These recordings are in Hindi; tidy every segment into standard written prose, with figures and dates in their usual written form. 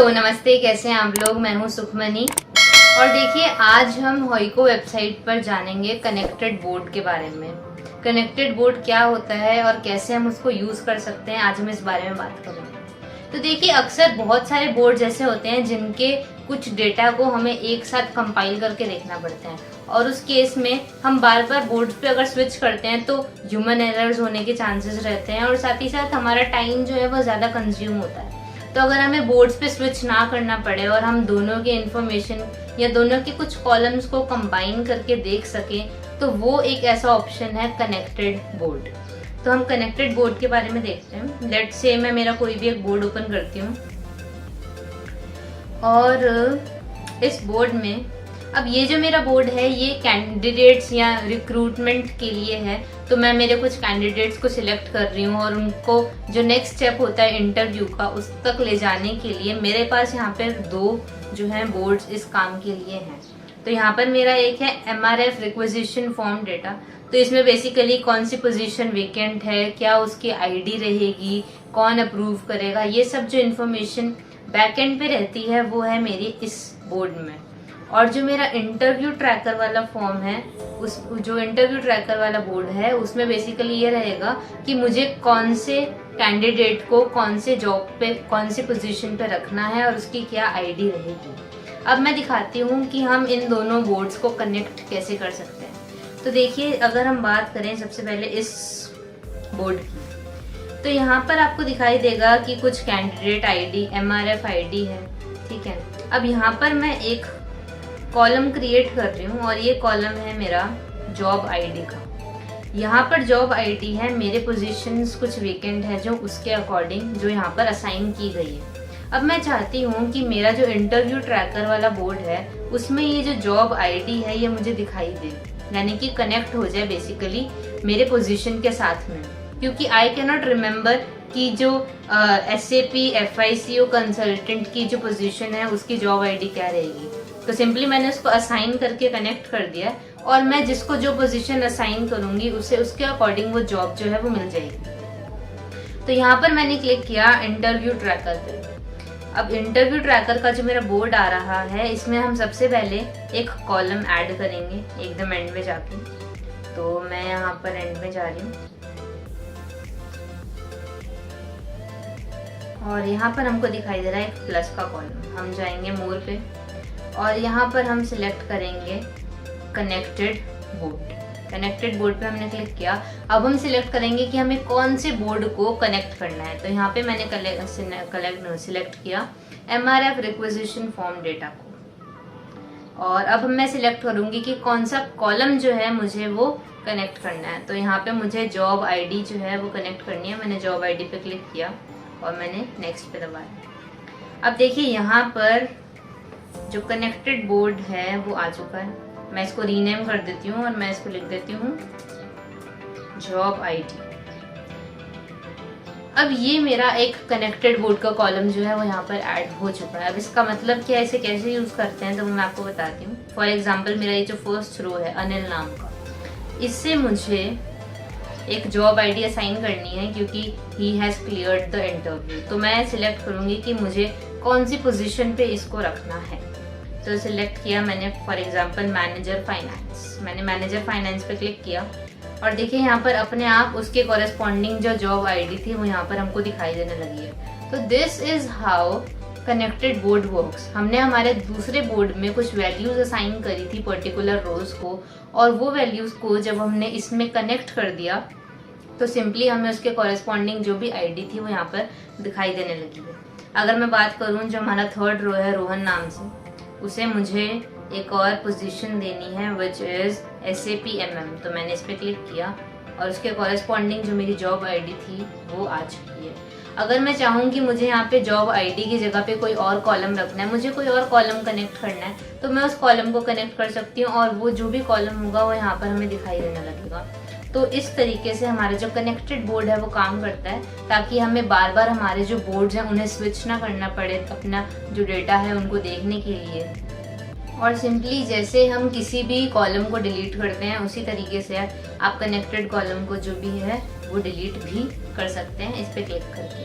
नमस्ते, कैसे हैं आप लोग। मैं हूं सुखमनी और देखिए आज हम होइको वेबसाइट पर जानेंगे कनेक्टेड बोर्ड के बारे में। कनेक्टेड बोर्ड क्या होता है और कैसे हम उसको यूज कर सकते हैं, आज हम इस बारे में बात करेंगे। तो देखिए अक्सर बहुत सारे बोर्ड जैसे होते हैं जिनके कुछ डेटा को हमें एक साथ कंपाइल करके देखना पड़ता है और उस केस में हम बार बार बोर्ड पे अगर स्विच करते हैं तो ह्यूमन एरर्स होने के चांसेस रहते हैं और साथ ही साथ हमारा टाइम जो है वो ज़्यादा कंज्यूम होता है। तो अगर हमें बोर्ड्स पे स्विच ना करना पड़े और हम दोनों के इंफॉर्मेशन या दोनों के कुछ कॉलम्स को कंबाइन करके देख सकें तो वो एक ऐसा ऑप्शन है कनेक्टेड बोर्ड। तो हम कनेक्टेड बोर्ड के बारे में देखते हैं। लेट्स से मैं मेरा कोई भी एक बोर्ड ओपन करती हूँ और इस बोर्ड में अब ये जो मेरा बोर्ड है ये कैंडिडेट्स या रिक्रूटमेंट के लिए है। तो मैं मेरे कुछ कैंडिडेट्स को सिलेक्ट कर रही हूँ और उनको जो नेक्स्ट स्टेप होता है इंटरव्यू का उस तक ले जाने के लिए मेरे पास यहाँ पर दो जो है बोर्ड्स इस काम के लिए हैं। तो यहाँ पर मेरा एक है MRF रिक्वेजिशन फॉर्म डेटा। तो इसमें बेसिकली कौन सी पोजीशन वेकेंट है, क्या उसकी आईडी रहेगी, कौन अप्रूव करेगा, ये सब जो इन्फॉर्मेशन बैकएंड पे रहती है वो है मेरी इस बोर्ड में। और जो मेरा इंटरव्यू ट्रैकर वाला फॉर्म है उस जो इंटरव्यू ट्रैकर वाला बोर्ड है उसमें बेसिकली ये रहेगा कि मुझे कौन से कैंडिडेट को कौन से जॉब पे कौन सी पोजीशन पे रखना है और उसकी क्या आईडी रहेगी। अब मैं दिखाती हूँ कि हम इन दोनों बोर्ड्स को कनेक्ट कैसे कर सकते हैं। तो देखिए अगर हम बात करें सबसे पहले इस बोर्ड की तो यहाँ पर आपको दिखाई देगा कि कुछ कैंडिडेट आईडी MRF आईडी है, ठीक है। अब यहाँ पर मैं एक कॉलम क्रिएट कर रही हूँ और ये कॉलम है मेरा जॉब आईडी का। यहाँ पर जॉब आईडी है, मेरे पोजीशंस कुछ वेकेंट है जो उसके अकॉर्डिंग जो यहाँ पर असाइन की गई है। अब मैं चाहती हूँ कि मेरा जो इंटरव्यू ट्रैकर वाला बोर्ड है उसमें ये जो जॉब आईडी है ये मुझे दिखाई दे, यानी कि कनेक्ट हो जाए बेसिकली मेरे पोजीशन के साथ में। क्योंकि आई कैन नॉट रिमेम्बर कि जो SAP FICO कंसल्टेंट की जो पोजीशन है उसकी जॉब आईडी क्या रहेगी। तो सिंपली मैंने उसको असाइन करके कनेक्ट कर दिया और मैं जिसको जो पोजीशन असाइन करूंगी उसे उसके अकॉर्डिंग वो जॉब जो है वो मिल जाएगी। तो यहाँ पर मैंने क्लिक किया इंटरव्यू ट्रैकर पे। अब इंटरव्यू ट्रैकर का जो मेरा बोर्ड आ रहा है इसमें हम सबसे पहले एक कॉलम ऐड करेंगे एकदम एंड में जाके। तो मैं यहाँ पर एंड में जा रही हूँ और यहाँ पर हमको दिखाई दे रहा है एक प्लस का कॉलम। हम जाएंगे मोर पे और यहाँ पर हम सिलेक्ट करेंगे कनेक्टेड बोर्ड। कनेक्टेड बोर्ड पे हमने क्लिक किया। अब हम सिलेक्ट करेंगे कि हमें कौन से बोर्ड को कनेक्ट करना है। तो यहाँ पे मैंने सिलेक्ट किया MRF रिक्वेजिशन फॉर्म डेटा को और अब मैं सिलेक्ट करूंगी कि कौन सा कॉलम जो है मुझे वो कनेक्ट करना है। तो यहाँ पे मुझे जॉब आईडी जो है वो कनेक्ट करनी है। मैंने जॉब आईडी पे क्लिक किया और मैंने नेक्स्ट पे दबाया। अब देखिए यहाँ पर जो कनेक्टेड बोर्ड है वो आ चुका है। मैं इसको रीनेम कर देती हूँ और मैं इसको लिख देती हूँ जॉब आईडी। अब ये मेरा एक कनेक्टेड बोर्ड का कॉलम जो है वो यहाँ पर ऐड हो चुका है। अब इसका मतलब क्या है, इसे कैसे यूज करते हैं तो मैं आपको बताती हूँ। फॉर एग्जाम्पल मेरा ये जो फर्स्ट रो है अनिल नाम का, इससे मुझे एक जॉब आईडी असाइन करनी है क्योंकि he has cleared the interview. तो मैं सिलेक्ट करूंगी कि मुझे कौन सी पोजीशन पे इसको रखना है। तो सिलेक्ट किया मैंने फॉर एग्जांपल मैनेजर फाइनेंस। मैंने मैनेजर फाइनेंस पे क्लिक किया और देखिए यहाँ पर अपने आप उसके कॉरेस्पॉन्डिंग जो जॉब आईडी थी वो यहाँ पर हमको दिखाई देने लगी है। तो this is how connected board works. हमने हमारे दूसरे बोर्ड में कुछ वैल्यूज असाइन करी थी पर्टिकुलर रोज को और वो वैल्यूज को जब हमने इसमें कनेक्ट कर दिया तो सिंपली हमें उसके कॉरेस्पॉन्डिंग जो भी आईडी थी वो यहाँ पर दिखाई देने लगी है। अगर मैं बात करूँ जो हमारा थर्ड रो है रोहन नाम से, उसे मुझे एक और पोजीशन देनी है विच इज SAP MM। तो मैंने इस पर क्लिक किया और उसके कॉरेस्पॉन्डिंग जो मेरी जॉब आईडी थी वो आ चुकी है। अगर मैं चाहूँ कि मुझे यहाँ पे जॉब आईडी की जगह पे कोई और कॉलम रखना है, मुझे कोई और कॉलम कनेक्ट करना है, तो मैं उस कॉलम को कनेक्ट कर सकती हूँ और वो जो भी कॉलम होगा वो यहाँ पर हमें दिखाई देने लगेगा। तो इस तरीके से हमारा जो कनेक्टेड बोर्ड है वो काम करता है ताकि हमें बार बार हमारे जो बोर्ड्स हैं उन्हें स्विच ना करना पड़े अपना जो डेटा है उनको देखने के लिए। और सिंपली जैसे हम किसी भी कॉलम को डिलीट करते हैं उसी तरीके से आप कनेक्टेड कॉलम को जो भी है वो डिलीट भी कर सकते हैं इस पे क्लिक करके।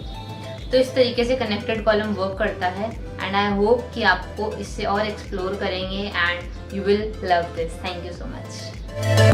तो इस तरीके से कनेक्टेड कॉलम वर्क करता है एंड आई होप कि आपको इससे और एक्सप्लोर करेंगे and you will love this. Thank you so much.